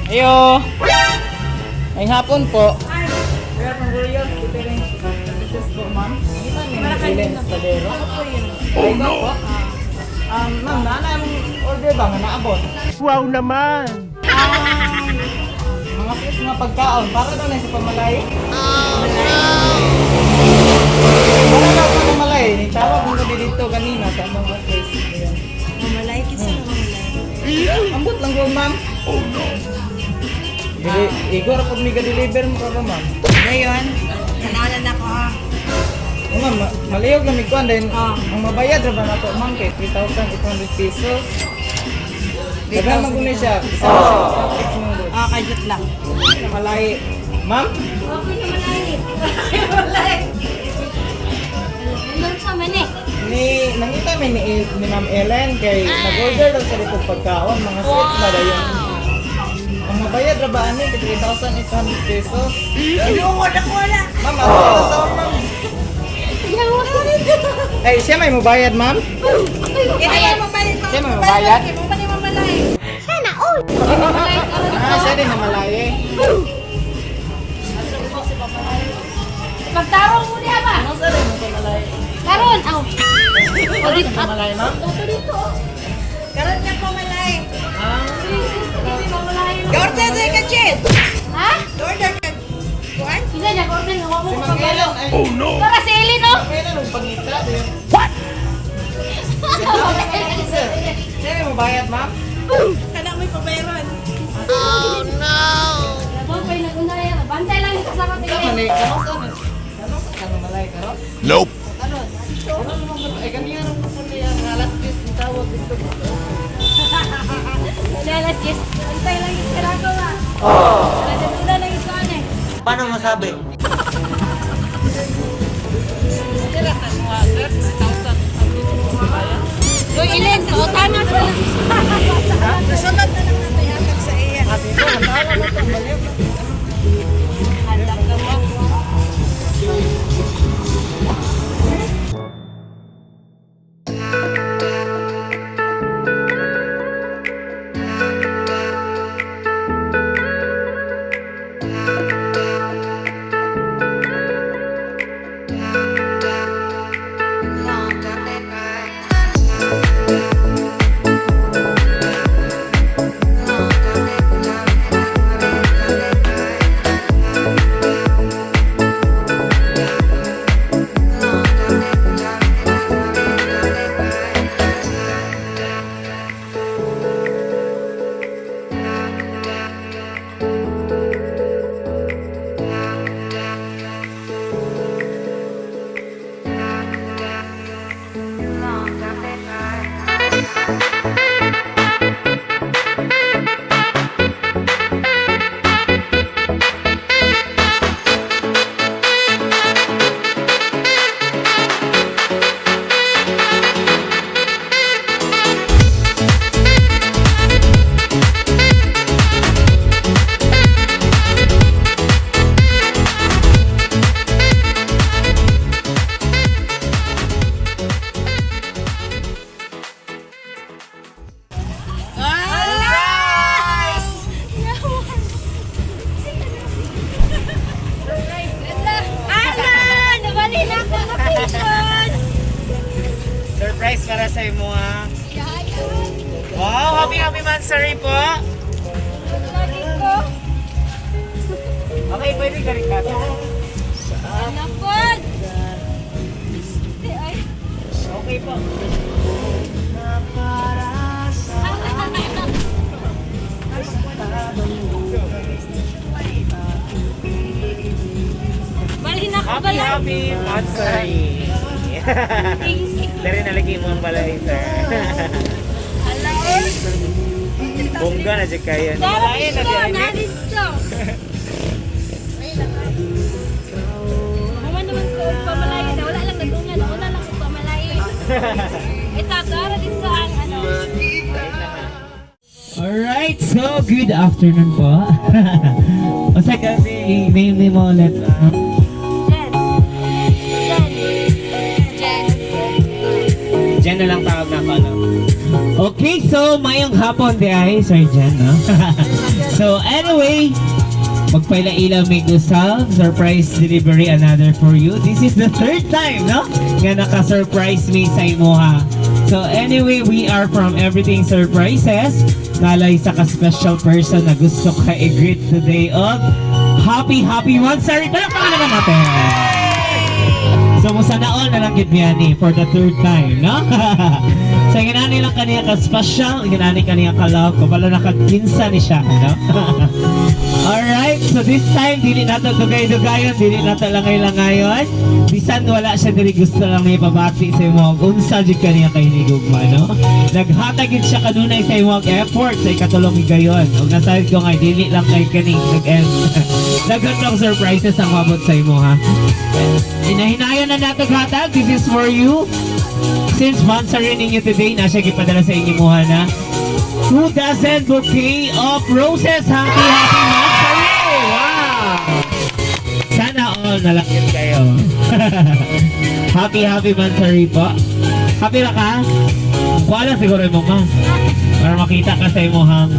Ayo. Ay hapon po. Kaya pang royal, ito rin. This is po, ma'am. Ilan sa padero? Oh no! Ma'am, naanang order ba nga naabot? Wow naman! Mga fish, mga pagkaon. Para daw na sa pamalayi. Oh no! Para daw sa pamalayi. Nitawag mo na dito kanina sa mga place. Mamalay, kisa na mamalay. Ambot lang ko, ma'am. Oh no! Igor, pag may ka-deliver mo ka ba, ma'am? Ngayon, nanawalan ako ha. Ma'am, maliyog na mikuan din. Ang mabayad na ba na ito, ma'am, kay 3,800 pesos. Dagan mo kunin siya. Kajut lang. Malayi. Ma'am? Okay na malayi. Malayi. Nandun sa mani. Nangita mi ni Ma'am Ellen kay nag-order daw sa dito pagkaon, mga sweets ba daw yun. Ang mabayad na ba ani kay 3,800 pesos? Inuungod ako wala. Ma'am, ano sa ma'am? Ay, siya may mabayad, ma'am? Kaya mabalit mo. Siya may mabayad? Kaya mo mamalay. Sana, oy! Siya din na malayi. Pagtarong mo niya ba? Ano sa rin mo malayi? Karon, aw. Ano rin mo malayi, ma'am? Ito dito. Karoon niya mamalay. Hindi mo malayi. Order na ka, Jen. Ha? Order ka. Kuan? Pila niya, order nga mo Si ko Ma'am Ellen, ay, Oh no! Para si Eli, no? kailan nung pangita din? What? Siya may mabayad, ma'am? Kana may pabayaran. Huwag pa yung nag-unay. Bantay lang yung kasama Sa tingin. mali, kano malayi karo? Nope! Ano naman ay kanina nung pupunta yung alas 10 ng tawag dito. Dalas, yes. Bantay lang yung karago, ba? Una lang yung saan, eh. Paano masabi? Yung ilan, kautangan ko lang. Nasunod na lang natin hatag sa iya. Handang ka mo. Surprise para sa imo ha. Wow, happy Monthsary po. Okay, pwede ka rin ka. Napod! Okay po. Balhin ako Happy Monthsary. Dari na lagi mo ang balay, sir. Bongga na dyan kayo. Darating ko, narito. Mama naman ko, pamalayi na. Wala lang nagtungan. Wala lang ko pamalayi. Ito, darating ko ang ano. Alright, so good afternoon po. O sa kasi, name mo ulit. Jen. Jen. Jen na lang tawag na ako, no? Okay, so mayong hapon di ay, Sir Jen, no? So anyway, magpaila-ila may gusal, surprise delivery another for you. This is the third time, no? Nga naka-surprise me sa imuha. So anyway, we are from Everything Surprises. Nalay sa ka-special person na gusto ka i-greet today of Happy Monthsary. Palakpakan naman natin. So musa na all na lang gid niya ni for the third time, no? So ginani lang kaniya ka-special, ginani kaniya ka-love, kabalo na kag-kinsa ni siya, no? Alright, so this time, dili nato dugay-dugayon, dili nato langay-langayon. Bisan wala siya dili gusto lang may pabati sa imo. Unsa jud kaniya kay hinigugma, no? Naghatag gid siya kanunay sa imo effort sa ikatulong higayon. Ug nasayod ko nga dili lang kay kani nag-end. Naghatag surprises ang mabot sa imo, ha. Hinahinayon na nato hatag. This is for you. Since Monthsary ninyo today, nasa gipadala sa inyo muha na 2 dozen bouquet of roses. Happy Monthsary! Wow! Sana all nalakit kayo. Happy Monthsary po. Happy na ka? Wala siguro yung mama. Para makita ka sa imuhang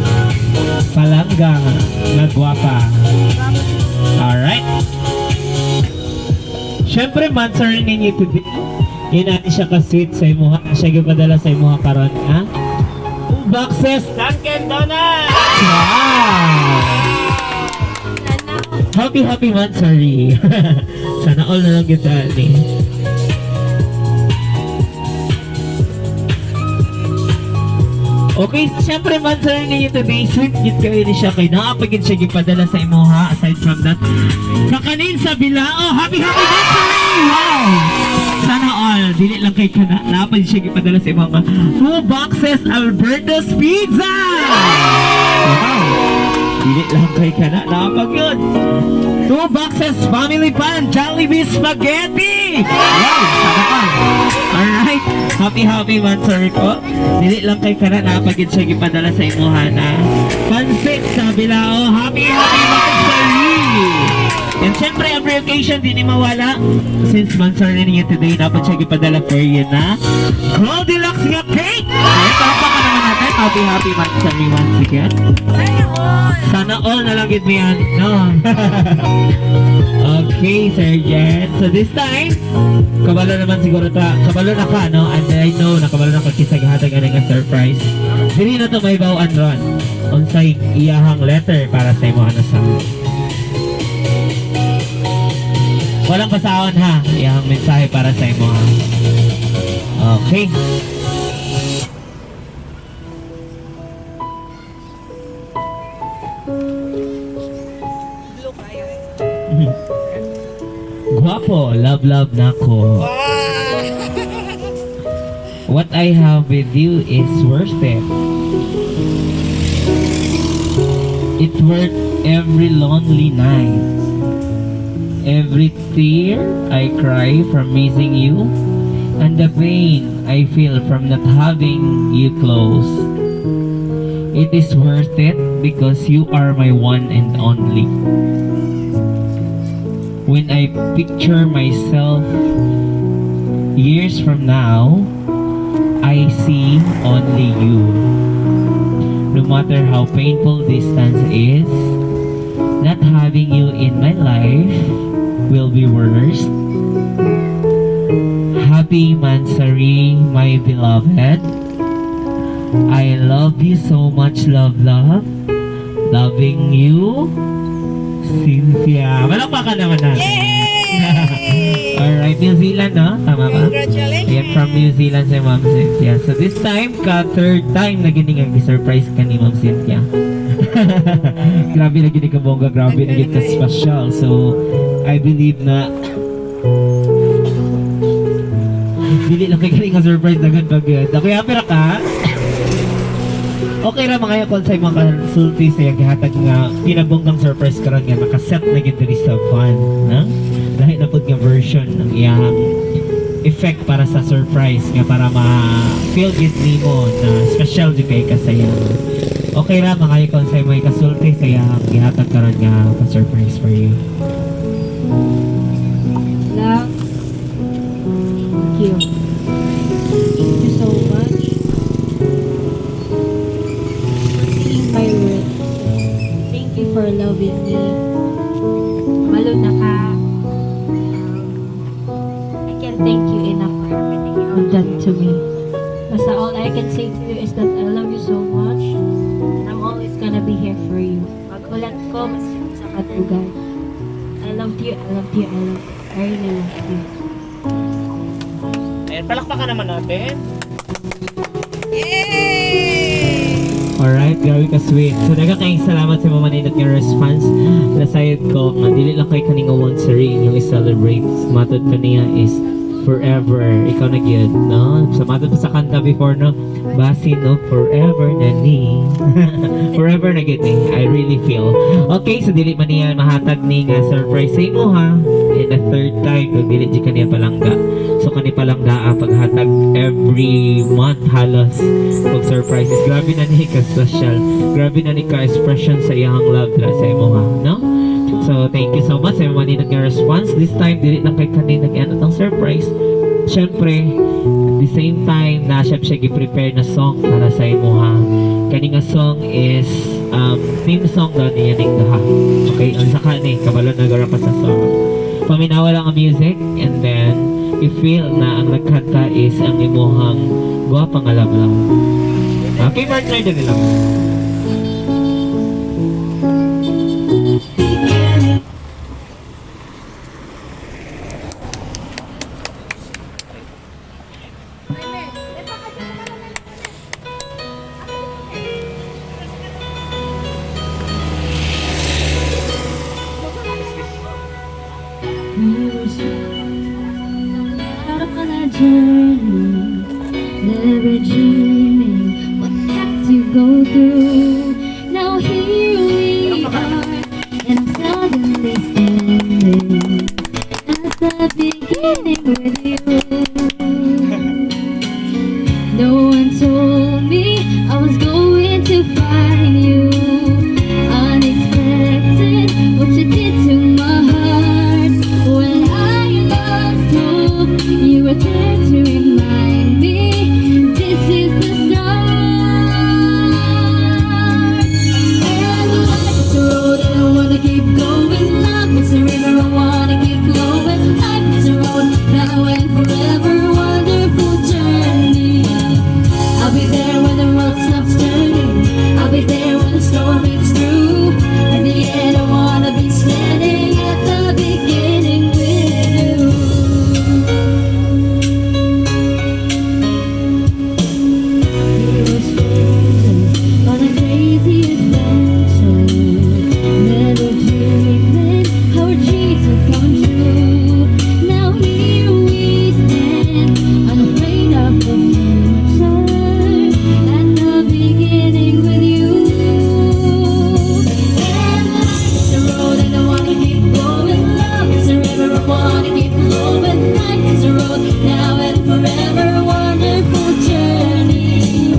palanggang nagwapa. Alright. Siyempre, Monthsary ninyo today. Yun natin siya ka-sweet sa imuha. Siya gipadala sa imuha karon, ha? 2 boxes Dunkin' Donuts! Wow! Happy Monthsary. Sana all na lang kita ni. Okay, siyempre Monthsary ninyo today, sweet gid kayo ni siya kay naapagid siya gipadala sa imuha. Aside from that, kakanin sa bilao. Happy Monthsary! Wow! Sana all, dili lang kay kana. Naapagid siya gipadala sa imuha. 2 boxes Alberto's Pizza! Wow! Dili lang kay kana. Naapagid. 2 boxes Family Pan Jollibee Spaghetti! Wow! Sana all. Alright, happy Monthsary po. Dili lang kay kana napagid siya gipadala sa imuha na pansit sa bilao. Happy Monthsary! And syempre, every occasion di ni mawala. Since Monthsary ninyo today, dapat siya gipadala for you na Gold Deluxe nga cake! Ay, tapa ka naman natin. Happy Monthsary once again. Sana all na lang gid mo yan, no? Okay, Sir Jen. So this time, kabalo naman siguro ta. Kabalo na ka, no? And I know, nakabalo na ka kisaghatag nga surprise. Dili na to may bawaan ron. Unsay iyahang letter para sa imo ano sa. Walang pasahon ha. Iyahang mensahe para sa imo ha. Okay. Guwapo, love nako. What I have with you is worth it. It's worth every lonely night, every tear I cry from missing you, and the pain I feel from not having you close. It is worth it because you are my one and only. When I picture myself years from now, I see only you. No matter how painful distance is, not having you in my life will be worse. Happy Monthsary, my beloved. I love you so much, love. Loving you, Cynthia. Malakpakan naman natin. Yay! Alright, New Zealand, no? Tama ba? Congratulations! Yan, from New Zealand si Ma'am Cynthia. So this time, third time na gining surprise ka ni Ma'am Cynthia. Grabe na gining ka bongga, grabe na gining ka special. So, I believe na dili lang kay gining ka surprise na ganda. Kaya pera ka. Okay ra mga yakon sa mga consulti sa gihatag nga pinabonggang surprise karon nga nakaset na gid diri sa fan, na? Dahil na pud nga version ng iyang effect para sa surprise nga para ma-feel gid nimo na special jud kay kasaya. Okay ra mga yakon sa mga kasulti sa iyang gihatag karon nga pa-surprise for you. Love. Thank you. Thank you so much. My words. loving me. Malo na ka. I can't thank you enough for everything you have done to me. Basta all I can say to you is that I love you so much. And I'm always gonna be here for you. Magulat ko, maski sa katugan. I love you, I love you, I love you. I really love you. Ayan, palakpakan naman natin. Yay! Alright, grabe ka sweet. So, nagkakaing salamat sa mga manindot ng response. Nasayad ko, nga dili lang kay kaninga Monthsary yung i-celebrate. Matod ka niya is forever. Ikaw na gyud, no? Sa matod pa sa kanta before, no? Basi, no? Forever na ni. Forever na gyud ni. I really feel. Okay, so dili man niya mahatag ni nga surprise sa imo, ha? And the third time, kung dili di ka niya palangga. So kani palangga paghatag every month halos pag surprises. Grabe na ni ka social. Grabe na ni ka expression sa iyang love dra sa imo, ha, no? So thank you so much sa mga ninag nga response. This time dili na kay kanina nag-ano ng surprise. Syempre, at the same time na siya gi-prepare na song para sa imo, ha. Kani nga song is theme song daw niya ning duha. Okay, ang saka ni kabalo na gara pa sa song. Paminawa lang ang music and then you feel na ang nagkanta is ang imuhang guwapang alablaw. Okay, partner din nila. Never dreaming what I have to go through. Now here we are, and I'm suddenly standing at the beginning with you. No one told me I was going to find you. Unexpected, what you did to my heart. When I lost hope, you were there to remind me this is the start. And life is a road and I wanna keep going. Love is a river, I wanna keep flowing. Life is a road, now and forever, wonderful journey. I'll be there when the world stops turning. I'll be there when the storm breaks through. In the end, I wanna be standing at the beginning with you. We were strangers on a crazy adventure, never dreaming our dreams would come true. Now here we stand, unafraid of the future, at the beginning with you. And life is a road and I wanna keep going. Love is a river, I wanna keep flowing. Life is a road, now and forever, wonderful journey.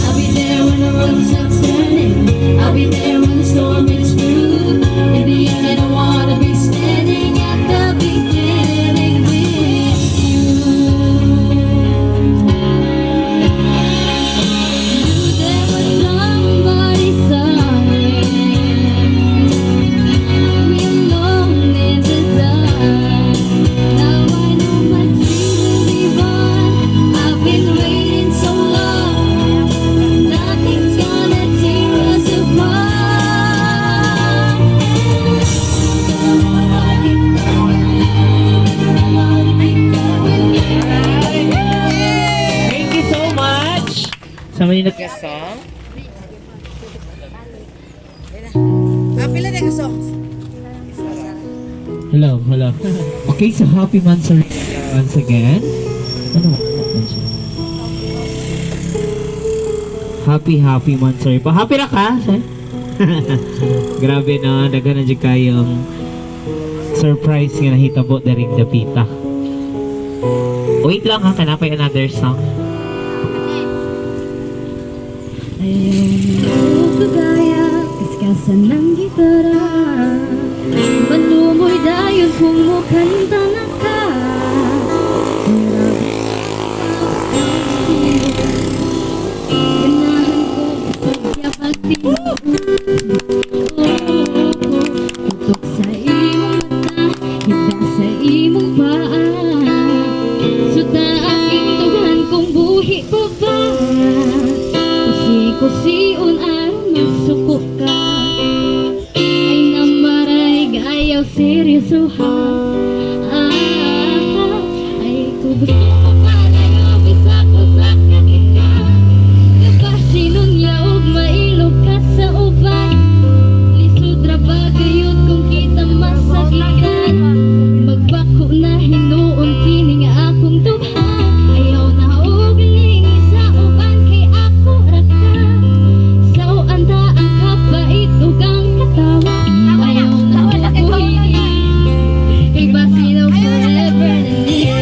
I'll be there when the road stops turning. I'll be there when the storm breaks through. In the end, I wanna be standing at the beginning with you. There was somebody somewhere, we alone in the dark. Now I know my dream will be born. I've been waiting so long. Nothing's gonna tear us apart. Thank you so much sa maninot nga song. Pila na ka songs. Hello, hello. Okay, so happy Monthsary once again. Ano ba? Happy Monthsary pa. Happy na ka? Grabe no, daghan na dyan kayong surprise nga nahitabo na rin dapita. Wait lang ha, kanapay another song. Ayaw kagaya, kaskasan ng gitara. Manumoy dayon kung mukanta na ka. Ganahan ko pagya pagtingin. ko siun aron magsuko ka. Ay namaray gayaw seryoso ha. Ay ko gusto ko palayo bisa ko sa kanila. Kapasinunya og mailog ka sa uban. Lisod ra bagayot kung kita masakitan. Magbako na hinuon kini nga akong tubhan. Ayaw na og lingi sa uban kay ako ra ka. Sao anta ang kapait ug ang katawa. Ayaw na og kay basinaw forever na niya.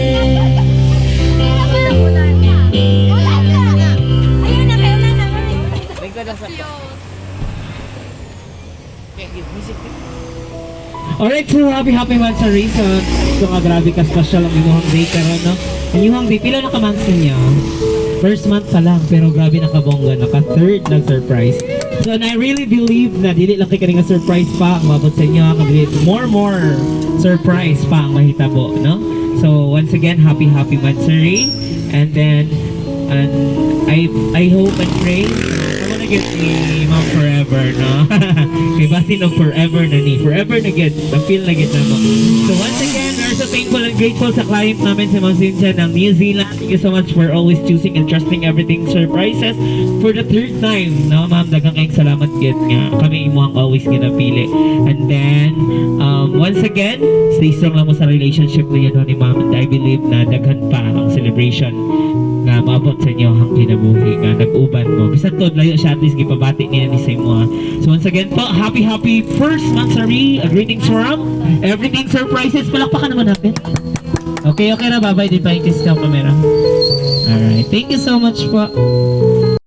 Alright, so happy Monthsary. So nga grabe ka special ang inyong day karon, no? Ang inyong day, pila na ka months ninyo? First month pa lang, pero grabe nakabongga, naka-third na surprise. So and I really believe na dili lang kay kaning surprise pa ang mabot sa inyo, kundi more surprise pa ang mahitabo, no? So once again, happy Monthsary. And then I hope and pray I wanna get ni Ma'am forever, no? Kay basin of forever na ni. Forever na get. Na-feel na get na mo. So once again, we're so thankful and grateful sa client namin si Ma'am Cynthia ng New Zealand. Thank you so much for always choosing and trusting Everything Surprises for the third time, no? Ma'am, daghang kayong salamat get nga. Kami imo ang always ginapili. And then, once again, stay strong lang mo sa relationship niyo no, ni Ma'am. And I believe na daghan pa ang celebration na maabot sa inyo ang kinabuhi nga nag-uban mo. Bisa to, layo siya at least gipabati niya ni sa imo. So once again po, happy first Monthsary. Greetings from Everything Surprises. Palakpakan naman natin. Okay na, bye-bye. Din pa yung kiss ka camera. Alright, thank you so much po.